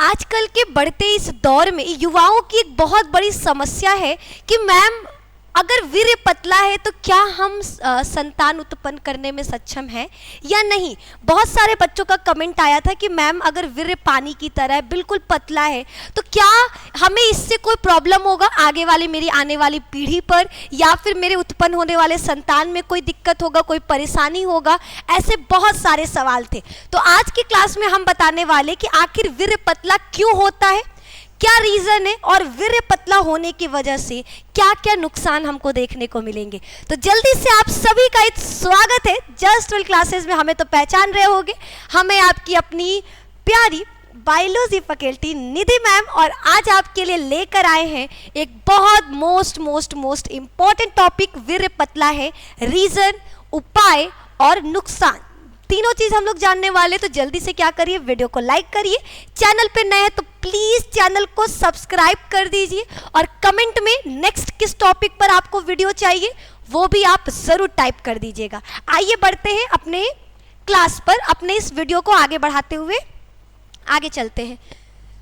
आजकल के बढ़ते इस दौर में युवाओं की एक बहुत बड़ी समस्या है कि मैम अगर वीर्य पतला है तो क्या हम संतान उत्पन्न करने में सक्षम हैं या नहीं। बहुत सारे बच्चों का कमेंट आया था कि मैम अगर वीर्य पानी की तरह है, बिल्कुल पतला है, तो क्या हमें इससे कोई प्रॉब्लम होगा आगे वाली मेरी आने वाली पीढ़ी पर, या फिर मेरे उत्पन्न होने वाले संतान में कोई दिक्कत होगा, कोई परेशानी होगा। ऐसे बहुत सारे सवाल थे। तो आज की क्लास में हम बताने वाले कि आखिर वीर्य पतला क्यों होता है, क्या रीज़न है, और वीर्य पतला होने की वजह से क्या क्या नुकसान हमको देखने को मिलेंगे। तो जल्दी से आप सभी का एक स्वागत है जस्ट 12 क्लासेस में। हमें तो पहचान रहे होंगे, हमें आपकी अपनी प्यारी बायोलॉजी फैकल्टी निधि मैम, और आज आपके लिए लेकर आए हैं एक बहुत मोस्ट इम्पॉर्टेंट टॉपिक। वीर्य पतला है, रीज़न, उपाय और नुकसान, तीनों चीज हम लोग जानने वाले। तो जल्दी से क्या करिए, वीडियो को लाइक करिए, चैनल पे नए हैं तो प्लीज चैनल को सब्सक्राइब कर दीजिए, और कमेंट में नेक्स्ट किस टॉपिक पर आपको वीडियो चाहिए वो भी आप जरूर टाइप कर दीजिएगा। आइए बढ़ते हैं अपने क्लास पर, अपने इस वीडियो को आगे बढ़ाते हुए आगे चलते हैं।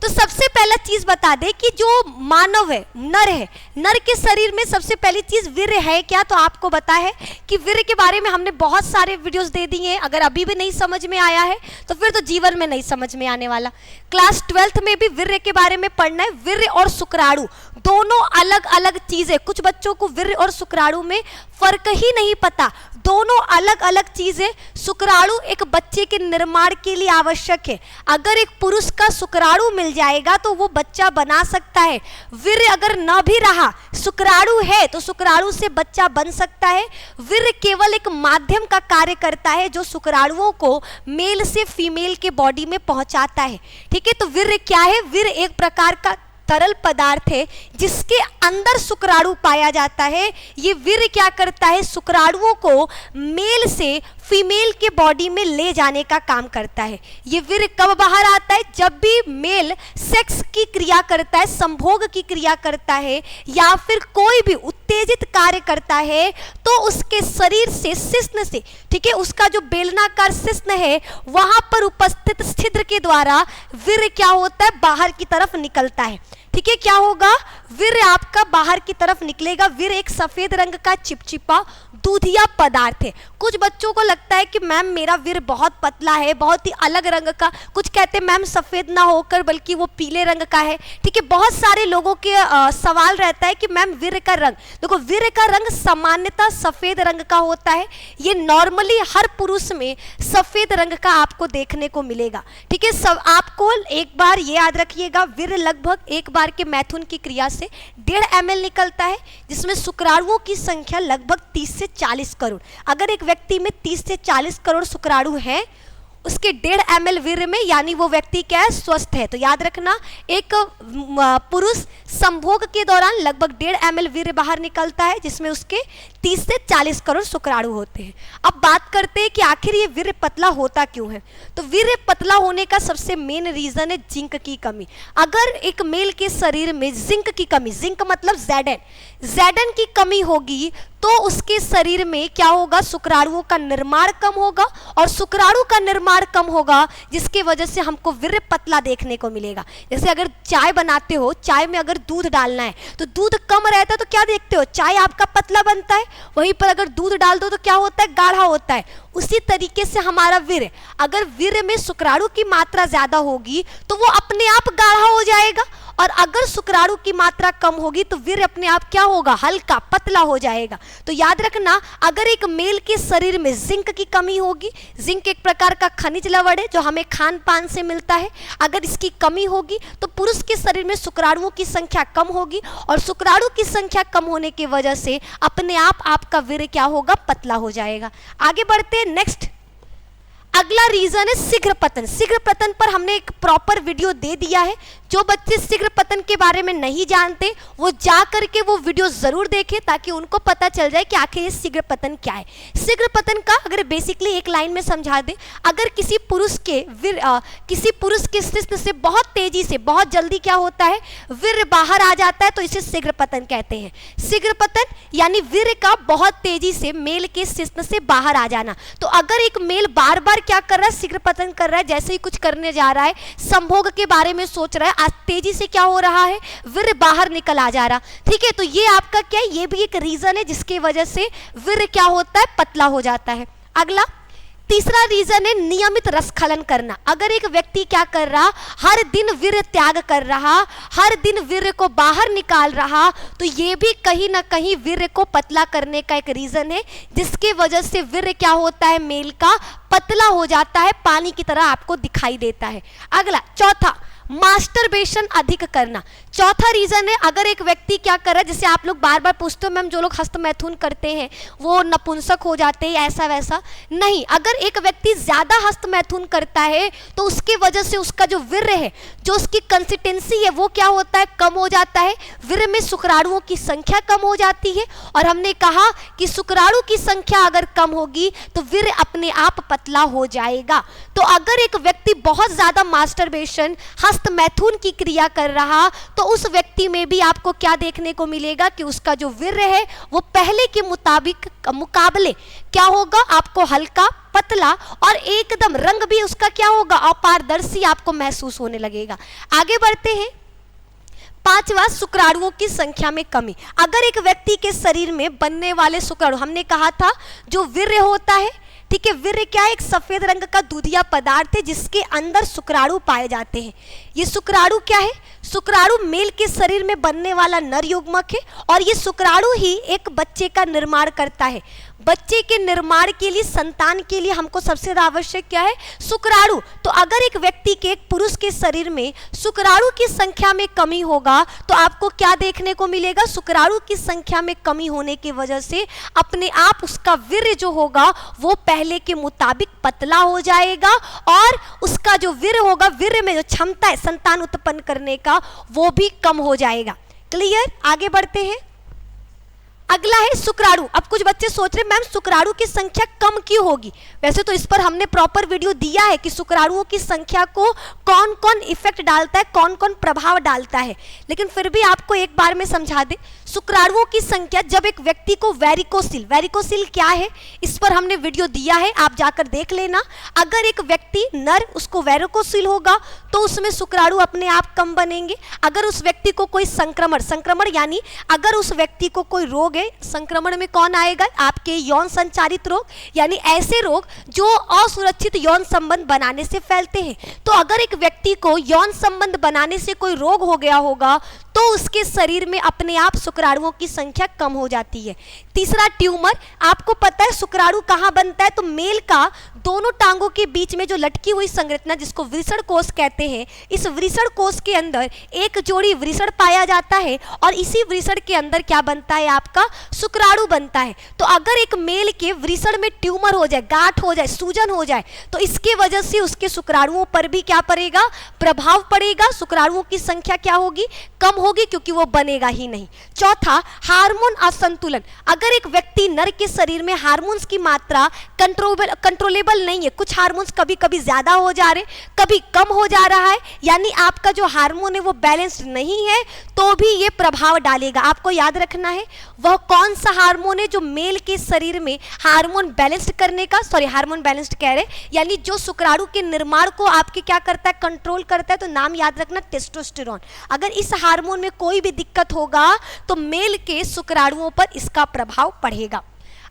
तो सबसे पहला चीज बता दें कि जो मानव है, नर है, नर के शरीर में सबसे पहली चीज वीर्य है क्या। तो आपको पता है कि वीर्य के बारे में हमने बहुत सारे वीडियोस दे दिए हैं। अगर अभी भी नहीं समझ में आया है तो फिर तो जीवन में नहीं समझ में आने वाला। क्लास 12th में भी वीर्य के बारे में पढ़ना है। वीर्य और शुक्राणु दोनों अलग अलग चीजें। कुछ बच्चों को वीर्य और शुक्राणु में फर्क ही नहीं पता, दोनों अलग अलग चीजें। शुक्राणु एक बच्चे के निर्माण के लिए आवश्यक है। अगर एक पुरुष का शुक्राणु मिल जाएगा तो वो बच्चा बना सकता है। वीर्य अगर न भी रहा, शुक्राणु है तो शुक्राणु से बच्चा बन सकता है। वीर्य केवल एक माध्यम का कार्य करता है जो शुक्राणुओं को मेल से फीमेल के बॉडी में पहुंचाता है। ठीक है, तो वीर्य क्या है? वीर्य एक प्रकार का तरल पदार्थ है जिसके अंदर शुक्राणु पाया जाता है। ये वीर्य क्या करता है? शुक्राणुओं को मेल से फीमेल के बॉडी में ले जाने का काम करता है। ये वीर्य कब बाहर आता है? जब भी मेल सेक्स की क्रिया करता है, संभोग की क्रिया करता है, या फिर कोई भी उत्तेजित कार्य करता है, तो उसके शरीर से शिश्न से, ठीक है, उसका जो बेलनाकार शिश्न है वहां पर उपस्थित छिद्र के द्वारा वीर्य क्या होता है? बाहर की तरफ निकलता है। ठीक है, क्या होगा? वीर्य आपका बाहर की तरफ निकलेगा। वीर्य एक सफेद रंग का चिपचिपा दूधिया पदार्थ है। कुछ बच्चों को लगता है कि मैम मेरा वीर्य बहुत पतला है, बहुत ही अलग रंग का। कुछ कहते हैं मैम सफेद ना होकर बल्कि वो पीले रंग का है। ठीक है, बहुत सारे लोगों के सवाल रहता है कि मैम वीर्य का रंग, देखो वीर्य का रंग सामान्यतः सफेद रंग का होता है। ये नॉर्मली हर पुरुष में सफेद रंग का आपको देखने को मिलेगा। ठीक है, सब आपको एक बार ये याद रखिएगा, वीर्य लगभग एक बार के मैथुन की क्रिया से 1.5 ml निकलता है, जिसमें शुक्राणुओं की संख्या लगभग 30 से 40 करोड़। अगर एक व्यक्ति में 30 से 40 करोड़ शुक्राणु हैं उसके 1.5 ml वीर्य में, यानी वो व्यक्ति क्या है? स्वस्थ है। तो याद रखना, एक पुरुष संभोग के दौरान लगभग 1.5 ml वीर्य बाहर निकलता है, जिसमें उसके 30 से 40 करोड़ शुक्राणु होते हैं। अब बात करते हैं कि आखिर ये वीर्य पतला होता क्यों है। तो वीर्य पतला होने का सबसे मेन रीजन है जिंक की कमी। अगर एक मेल के शरीर में जिंक की कमी, जिंक मतलब ज़ेडन की कमी होगी तो उसके शरीर में क्या होगा? शुक्राणुओं का निर्माण कम होगा, और शुक्राणु का निर्माण कम होगा जिसकी वजह से हमको वीर्य पतला देखने को मिलेगा। जैसे अगर चाय बनाते हो, चाय में अगर दूध डालना है तो दूध कम रहता है तो क्या देखते हो? चाय आपका पतला बनता है। वहीं पर अगर दूध डाल दो तो क्या होता है? गाढ़ा होता है। उसी तरीके से हमारा वीर्य, अगर वीर्य में शुक्राणु की मात्रा ज्यादा होगी तो वो अपने आप गाढ़ा हो जाएगा, और अगर शुक्राणु की मात्रा कम होगी तो वीर्य अपने आप क्या होगा? हल्का पतला हो जाएगा। तो याद रखना, अगर एक मेल के शरीर में जिंक की कमी होगी, जिंक एक प्रकार का खनिज लवण है जो हमें खान पान से मिलता है, अगर इसकी कमी होगी तो पुरुष के शरीर में शुक्राणुओं की संख्या कम होगी, और शुक्राणु की संख्या कम होने की वजह से अपने आप आपका वीर्य क्या होगा? पतला हो जाएगा। आगे बढ़ते हैं नेक्स्ट। अगला रीजन है शीघ्र पतन। शीघ्र पतन पर हमने एक प्रॉपर वीडियो दे दिया है, जो बच्चे शीघ्र पतन के बारे में नहीं जानते वो जा करके वो वीडियो जरूर देखें ताकि उनको पता चल जाए कि आखिर ये शीघ्र पतन क्या है। शीघ्र पतन का अगर बेसिकली एक लाइन में समझा दें, अगर किसी पुरुष के शिश्न से बहुत तेजी से बहुत जल्दी क्या होता है, वीर्य बाहर आ जाता है तो इसे शीघ्र पतन कहते हैं। शीघ्र पतन यानी वीर्य का बहुत तेजी से मेल के शिश्न से बाहर आ जाना। तो अगर एक मेल बार बार क्या कर रहा है, शीघ्र पतन कर रहा है, जैसे ही कुछ करने जा रहा है, संभोग के बारे में सोच रहा है, आज तेजी से क्या हो रहा है, वीर्य बाहर निकल आ जा रहा। ठीक है, तो ये आपका क्या है, ये भी एक रीजन है जिसकी वजह से वीर्य क्या होता है, पतला हो जाता है। अगला तीसरा रीजन है नियमित रसखलन करना। अगर एक व्यक्ति क्या कर रहा, हर दिन वीर्य त्याग कर रहा, हर दिन वीर्य को बाहर निकाल रहा, तो ये भी कहीं ना कहीं वीर्य को पतला करने का एक रीजन है जिसके वजह से वीर्य क्या होता है, मेल का पतला हो जाता है, पानी की तरह आपको दिखाई देता है। अगला चौथा, मास्टरबेशन अधिक करना। चौथा रीजन है, अगर एक व्यक्ति क्या कर रहा है, जैसे आप लोग बार बार पूछते हो मैम जो लोग हस्तमैथुन करते हैं वो नपुंसक हो जाते हैं, ऐसा वैसा नहीं। अगर एक व्यक्ति ज्यादा हस्तमैथुन करता है तो उसकी वजह से उसका जो वीर्य है, जो उसकी कंसिस्टेंसी है वो क्या होता है, कम हो जाता है, वीर्य में शुक्राणुओं की संख्या कम हो जाती है। और हमने कहा कि शुक्राणु की संख्या अगर कम होगी तो वीर्य अपने आप पतला हो जाएगा। तो अगर एक व्यक्ति बहुत ज्यादा मास्टरबेशन हस्तमैथुन की क्रिया कर रहा तो उस व्यक्ति में भी आपको क्या देखने को मिलेगा कि उसका जो वीर्य है वो पहले के मुकाबले क्या होगा, आपको हल्का पतला और एकदम रंग भी उसका क्या होगा, अपारदर्शी आपको महसूस होने लगेगा। आगे बढ़ते हैं। पांचवा, शुक्राणुओं की संख्या में कमी। अगर एक व्यक्ति के शरीर में बनने वाले शुक्राणु, हमने कहा था जो वीर्य होता है, ठीक है, वीर्य क्या है, एक सफेद रंग का दूधिया पदार्थ है जिसके अंदर शुक्राणु पाए जाते हैं। ये शुक्राणु क्या है, शुक्राणु मेल के शरीर में बनने वाला नर युग्मक है और ये शुक्राणु ही एक बच्चे का निर्माण करता है। बच्चे के निर्माण के लिए, संतान के लिए हमको सबसे ज्यादा आवश्यक क्या है, शुक्राणु। तो अगर एक व्यक्ति के, एक पुरुष के शरीर में शुक्राणु की संख्या में कमी होगा तो आपको क्या देखने को मिलेगा, शुक्राणु की संख्या में कमी होने की वजह से अपने आप उसका वीर्य जो होगा वो पहले के मुताबिक पतला हो जाएगा और उसका जो वीर्य होगा, वीर्य में जो क्षमता है संतान उत्पन्न करने का, वो भी कम हो जाएगा। क्लियर, आगे बढ़ते हैं। अगला है शुक्राणु। अब कुछ बच्चे सोच रहे मैम शुक्राणु की संख्या कम क्यों होगी, वैसे तो इस पर हमने प्रॉपर वीडियो दिया है कि शुक्राणुओं की संख्या को कौन कौन इफेक्ट डालता है, कौन कौन प्रभाव डालता है, लेकिन फिर भी आपको एक बार में समझा दे। शुक्राणुओं की संख्या, जब एक व्यक्ति को वेरिकोसिल क्या है इस पर हमने वीडियो दिया है, आप जाकर देख लेना। अगर एक व्यक्ति नर, उसको वेरिकोसिल होगा तो उसमें शुक्राणु अपने आप कम बनेंगे। अगर उस व्यक्ति को कोई संक्रमण यानी अगर उस व्यक्ति को कोई रोग, संक्रमण में कौन आएगा, आपके यौन संचारित रोग, यानी ऐसे रोग जो असुरक्षित यौन संबंध बनाने से फैलते हैं। तो अगर एक व्यक्ति को यौन संबंध बनाने से कोई रोग हो गया होगा तो उसके शरीर में अपने आप शुक्राणुओं की संख्या कम हो जाती है। तीसरा, ट्यूमर। आपको पता है शुक्राणु कहाँ बनता है, तो मेल का दोनों टांगों के बीच में जो लटकी हुई संरचना जिसको वृषण कोष कहते हैं, इस वृषण कोष के अंदर एक जोड़ी वृषण पाया जाता है और इसी वृषण के अंदर क्या बनता है, आपका शुक्राणु बनता है। तो अगर एक मेल के वृषण में ट्यूमर हो जाए, गांठ हो जाए, सूजन हो जाए, तो इसके वजह से उसके शुक्राणुओं पर भी क्या पड़ेगा, प्रभाव पड़ेगा। शुक्राणुओं की संख्या क्या होगी, कम होगी, क्योंकि वो बनेगा ही नहीं। चौथा, हार्मोन असंतुलन। अगर एक व्यक्ति नर के शरीर में हार्मोन्स की मात्रा कंट्रोलेबल नहीं है, कुछ हार्मोन्स कभी कभी ज्यादा हो जा रहे, कभी कम हो जा रहा है, यानी आपका जो हार्मोन है वो बैलेंस्ड नहीं है, तो भी ये प्रभाव डालेगा। आपको याद रखना है वह कौन सा हार्मोन है जो मेल के शरीर में हार्मोन बैलेंस्ड करने का, हार्मोन बैलेंस्ड कह रहे, यानी जो शुक्राणु के निर्माण को आपके क्या करता है, कंट्रोल करता है। तो नाम याद रखना, टेस्टोस्टेरोन। अगर इस हार्मोन में कोई भी दिक्कत होगा तो मेल के शुक्राणुओं पर इसका प्रभाव पड़ेगा।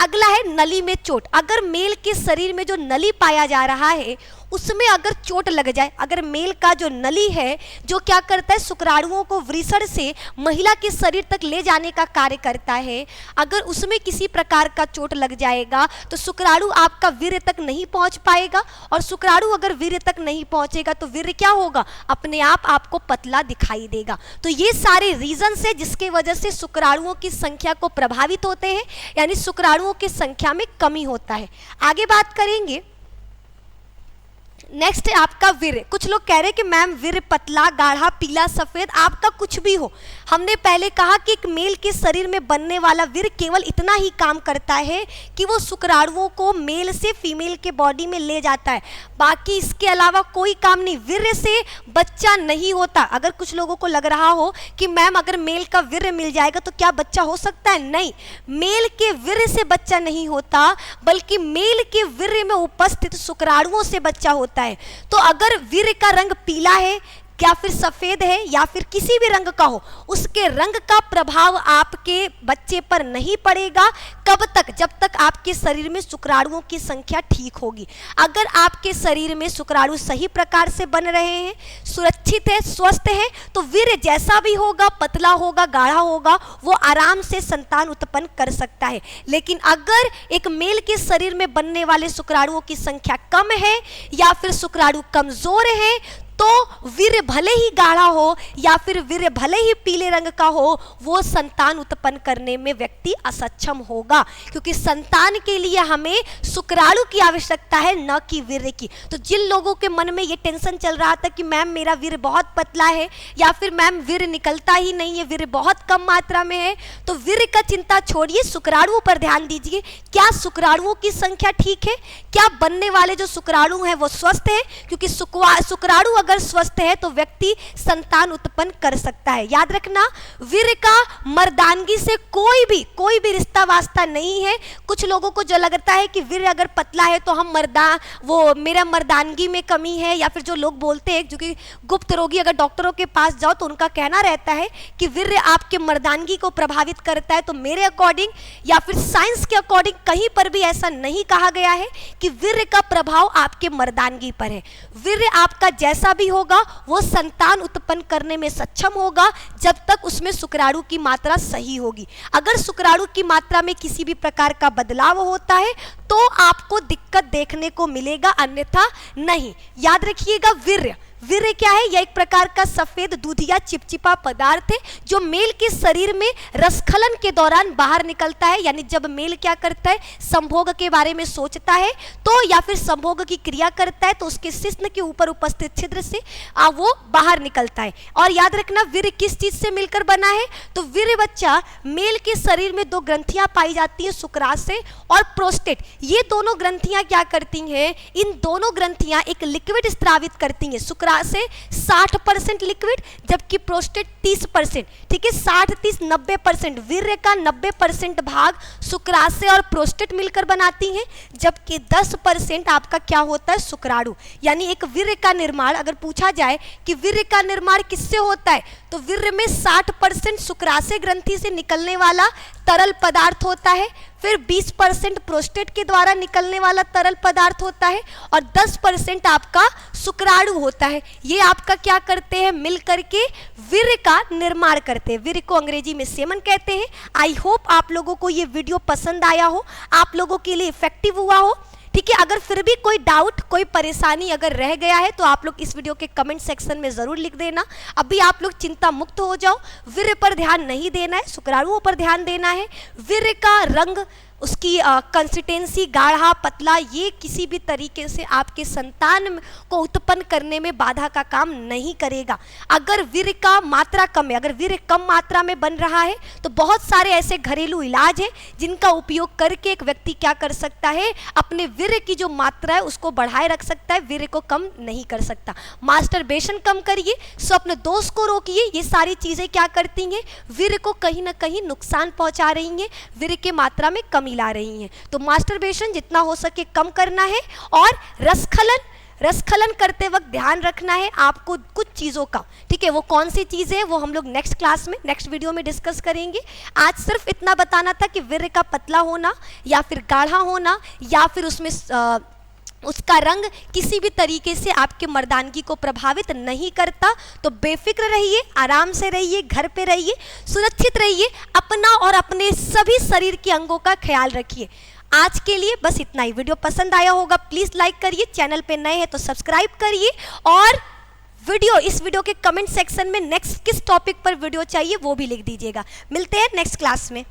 अगला है नली में चोट। अगर मेल के शरीर में जो नली पाया जा रहा है उसमें अगर चोट लग जाए, अगर मेल का जो नली है जो क्या करता है, शुक्राणुओं को वृषण से महिला के शरीर तक ले जाने का कार्य करता है, अगर उसमें किसी प्रकार का चोट लग जाएगा तो शुक्राणु आपका वीर्य तक नहीं पहुंच पाएगा, और शुक्राणु अगर वीर्य तक नहीं पहुंचेगा तो वीर्य क्या होगा, अपने आप आपको पतला दिखाई देगा। तो ये सारे रीजंस है जिसके वजह से शुक्राणुओं की संख्या को प्रभावित होते हैं, यानी शुक्राणुओं की संख्या में कमी होता है। आगे बात करेंगे। नेक्स्ट है आपका वीर्य। कुछ लोग कह रहे हैं कि मैम वीर्य पतला, गाढ़ा, पीला, सफेद, आपका कुछ भी हो। हमने पहले कहा कि एक मेल के शरीर में बनने वाला वीर्य केवल इतना ही काम करता है कि वो शुक्राणुओं को मेल से फीमेल के बॉडी में ले जाता है, बाकी इसके अलावा कोई काम नहीं। वीर्य से बच्चा नहीं होता। अगर कुछ लोगों को लग रहा हो कि मैम अगर मेल का वीर्य मिल जाएगा तो क्या बच्चा हो सकता है, नहीं, मेल के वीर्य से बच्चा नहीं होता, बल्कि मेल के वीर्य में उपस्थित शुक्राणुओं से बच्चा होता है। तो अगर वीर्य का रंग पीला है या फिर सफेद है या फिर किसी भी रंग का हो, उसके रंग का प्रभाव आपके बच्चे पर नहीं पड़ेगा। कब तक? जब तक आपके शरीर में शुक्राणुओं की संख्या ठीक होगी। अगर आपके शरीर में शुक्राणु सही प्रकार से बन रहे हैं, सुरक्षित है, स्वस्थ है, तो वीर्य जैसा भी होगा, पतला होगा, गाढ़ा होगा, वो आराम से संतान उत्पन्न कर सकता है। लेकिन अगर एक मेल के शरीर में बनने वाले शुक्राणुओं की संख्या कम है या फिर शुक्राणु कमजोर है, तो वीर्य भले ही गाढ़ा हो या फिर वीर्य भले ही पीले रंग का हो, वो संतान उत्पन्न करने में व्यक्ति असक्षम होगा, क्योंकि संतान के लिए हमें शुक्राणु की आवश्यकता है, न कि वीर्य की। तो जिन लोगों के मन में ये टेंशन चल रहा था कि मैम मेरा वीर्य बहुत पतला है या फिर मैम वीर्य निकलता ही नहीं है, वीर्य बहुत कम मात्रा में है, तो वीर्य का चिंता छोड़िए, शुक्राणुओं पर ध्यान दीजिए। क्या शुक्राणुओं की संख्या ठीक है? क्या बनने वाले जो शुक्राणु हैं वो स्वस्थ है? क्योंकि शुक्राणु अगर स्वस्थ है तो व्यक्ति संतान उत्पन्न कर सकता है। याद रखना, वीर्य का मर्दानगी से कोई भी रिश्ता वास्ता नहीं है। कुछ लोगों को जो लगता है कि वीर्य अगर पतला है तो हम मेरा मर्दानगी में कमी है, या फिर जो लोग बोलते हैं, जो कि गुप्त रोगी अगर डॉक्टरों के पास जाओ तो उनका कहना रहता है कि वीर्य आपके मर्दानगी को प्रभावित करता है। तो मेरे अकॉर्डिंग या फिर साइंस के अकॉर्डिंग कहीं पर भी ऐसा नहीं कहा गया है कि वीर्य का प्रभाव आपके मर्दानगी पर है। वीर्य आपका जैसा भी होगा वो संतान उत्पन्न करने में सक्षम होगा जब तक उसमें शुक्राणु की मात्रा सही होगी। अगर शुक्राणु की मात्रा में किसी भी प्रकार का बदलाव होता है तो आपको दिक्कत देखने को मिलेगा, अन्यथा नहीं। याद रखिएगा, वीर्य क्या है? यह एक प्रकार का सफेद दूधिया चिपचिपा पदार्थ है जो मेल के शरीर में रसखलन के दौरान बाहर निकलता है। यानी जब मेल क्या करता है, संभोग के बारे में सोचता है तो या फिर संभोग की क्रिया करता है तो उसके शिश्न के ऊपर उपस्थित छिद्र से वो बाहर निकलता है। और याद रखना, वीर्य किस चीज से मिलकर बना है? तो वीर्य बच्चा मेल के शरीर में दो ग्रंथियां पाई जाती हैं, शुक्राशय और प्रोस्टेट। ये दोनों ग्रंथियां क्या करती हैं? इन दोनों ग्रंथियां एक लिक्विड स्त्रावित करती हैं। शुक्राशय 60% लिक्विड, जबकि प्रोस्टेट 30%। ठीक है, 60-30 90%। वीर्य का 90% भाग शुक्राशय और प्रोस्टेट मिलकर बनाती हैं, जबकि 10% आपका क्या होता है? शुक्राणु। यानी एक वीर्य का निर्माण, अगर पूछा जाए कि वीर्य का निर्माण किससे होता है, तो वीर्य में 60% शुक्राशय ग्रंथि से निकलने वाला तरल पदार्थ होता है, फिर 20% प्रोस्टेट के द्वारा निकलने वाला तरल पदार्थ होता है और 10% आपका शुक्राणु होता है। ये आपका क्या करते हैं? मिल करके वीर्य का निर्माण करते हैं। वीर्य को अंग्रेजी में सेमन कहते हैं। आई होप आप लोगों को ये वीडियो पसंद आया हो, आप लोगों के लिए इफेक्टिव हुआ हो। ठीक है, अगर फिर भी कोई डाउट, कोई परेशानी अगर रह गया है तो आप लोग इस वीडियो के कमेंट सेक्शन में ज़रूर लिख देना। अभी आप लोग चिंता मुक्त हो जाओ, वीर्य पर ध्यान नहीं देना है, शुक्राणुओं पर ध्यान देना है। वीर्य का रंग, उसकी कंसिस्टेंसी, गाढ़ा, पतला, ये किसी भी तरीके से आपके संतान को उत्पन्न करने में बाधा का काम नहीं करेगा। अगर वीर्य का मात्रा कम है, अगर वीर्य कम मात्रा में बन रहा है तो बहुत सारे ऐसे घरेलू इलाज हैं जिनका उपयोग करके एक व्यक्ति क्या कर सकता है? अपने वीर्य की जो मात्रा है उसको बढ़ाए रख सकता है, वीर्य को कम नहीं कर सकता। मास्टरबेशन कम करिए, स्वप्न दोष को रोकिए। ये सारी चीज़ें क्या करती हैं? वीर्य को कहीं ना कहीं नुकसान पहुंचा रही हैं, वीर्य की मात्रा में कमी ला रही हैं। तो मास्टरबेशन जितना हो सके कम करना है और रसखलन करते वक्त ध्यान रखना है आपको कुछ चीज़ों का। ठीक है, वो कौन सी चीज़ें हैं वो हम लोग नेक्स्ट क्लास में, नेक्स्ट वीडियो में डिस्कस करेंगे। आज सिर्फ इतना बताना था कि वीर्य का पतला होना या फिर गाढ़ा होना या फिर उसमें उसका रंग किसी भी तरीके से आपके मर्दानगी को प्रभावित नहीं करता। तो बेफिक्र रहिए, आराम से रहिए, घर पे रहिए, सुरक्षित रहिए, अपना और अपने सभी शरीर के अंगों का ख्याल रखिए। आज के लिए बस इतना ही। वीडियो पसंद आया होगा प्लीज़ लाइक करिए, चैनल पे नए हैं तो सब्सक्राइब करिए और इस वीडियो के कमेंट सेक्शन में नेक्स्ट किस टॉपिक पर वीडियो चाहिए वो भी लिख दीजिएगा। मिलते हैं नेक्स्ट क्लास में।